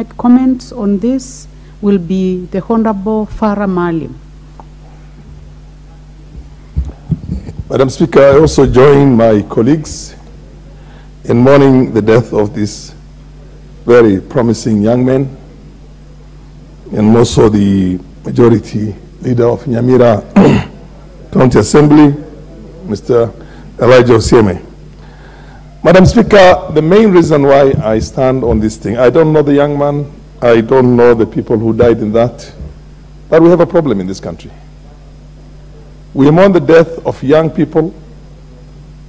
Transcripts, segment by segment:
make comments on this will be the Honorable Farah Maalim. Madam Speaker, I also join my colleagues in mourning the death of this very promising young man, and also the majority leader of Nyamira County Assembly, Mr. Elijah Osieme. Madam Speaker, the main reason why I stand on this thing, I don't know the young man, I don't know the people who died in that, but we have a problem in this country. We mourn the death of young people,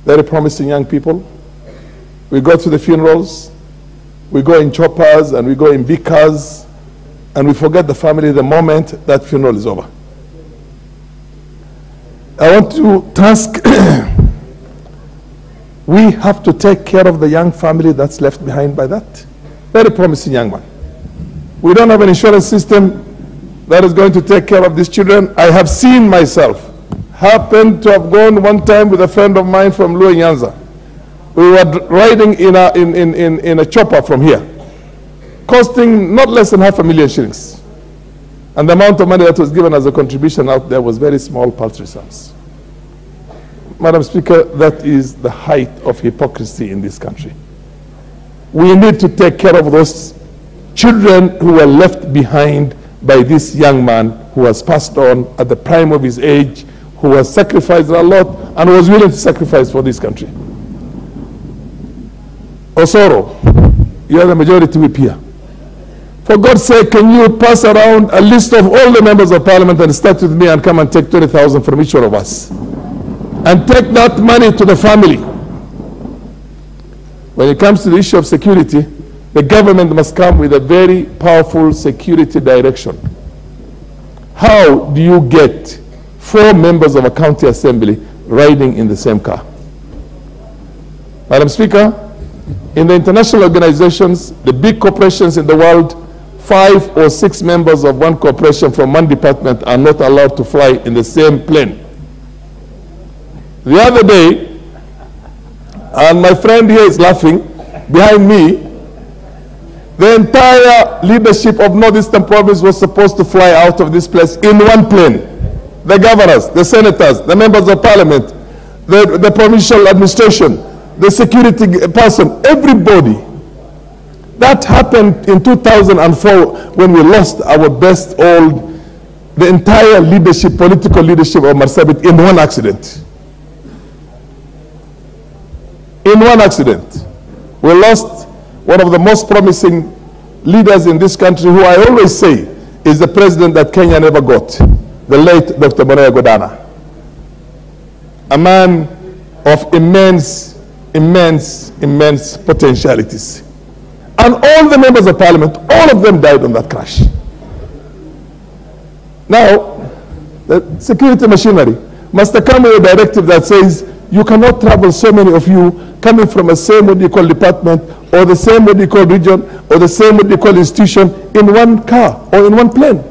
very promising young people. We go to the funerals, we go in choppers and we go in big cars, and we forget the family the moment that funeral is over. I want to task, we have to take care of the young family that's left behind by that very promising young man. We don't have an insurance system that is going to take care of these children. I have seen myself, happened to have gone one time with a friend of mine from Luo Nyanza. We were riding in a chopper from here, costing not less than 500,000 shillings. And the amount of money that was given as a contribution out there was very small, paltry sums. Madam Speaker, that is the height of hypocrisy in this country. We need to take care of those children who were left behind by this young man who was passed on at the prime of his age, who has sacrificed a lot and was willing to sacrifice for this country. Osoro, you are the majority whip here. For God's sake, can you pass around a list of all the members of parliament and start with me and come and take 20,000 from each one of us? And take that money to the family. When it comes to the issue of security, the government must come with a very powerful security direction. How do you get 4 members of a county assembly riding in the same car? Madam Speaker, in the international organizations, the big corporations in the world, 5 or 6 members of one corporation from one department are not allowed to fly in the same plane. The other day, and my friend here is laughing, behind me, the entire leadership of Northeastern Province was supposed to fly out of this place in one plane. The governors, the senators, the members of parliament, the provincial administration, the security person, everybody. That happened in 2004 when we lost our best the entire leadership, political leadership of Marsabit in one accident. In one accident. We lost one of the most promising leaders in this country, who I always say is the president that Kenya never got, the late Dr. Morea Godana. A man of immense potentialities. And all the members of parliament, all of them died on that crash. Now, the security machinery must come with a directive that says you cannot travel, so many of you, coming from the same what you call department, or the same what you call region, or the same what you call institution, in one car or in one plane.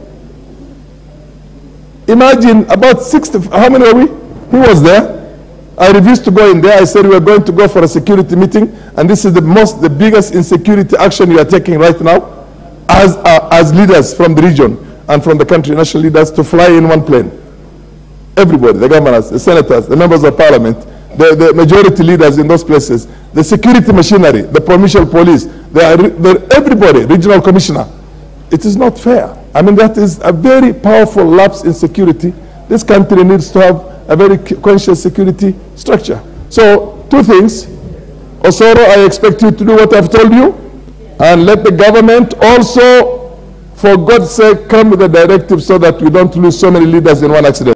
Imagine about 60, how many are we? Who was there? I refused to go in there. I said we were going to go for a security meeting, and this is the biggest insecurity action you are taking right now as leaders from the region and from the country, national leaders, to fly in one plane. Everybody, the governors, the senators, the members of parliament, the majority leaders in those places, the security machinery, the provincial police, everybody, regional commissioner. It is not fair. I mean, that is a very powerful lapse in security. This country needs to have a very conscious security structure. So, 2 things. Osoro, I expect you to do what I've told you, and let the government also, for God's sake, come with a directive so that we don't lose so many leaders in one accident.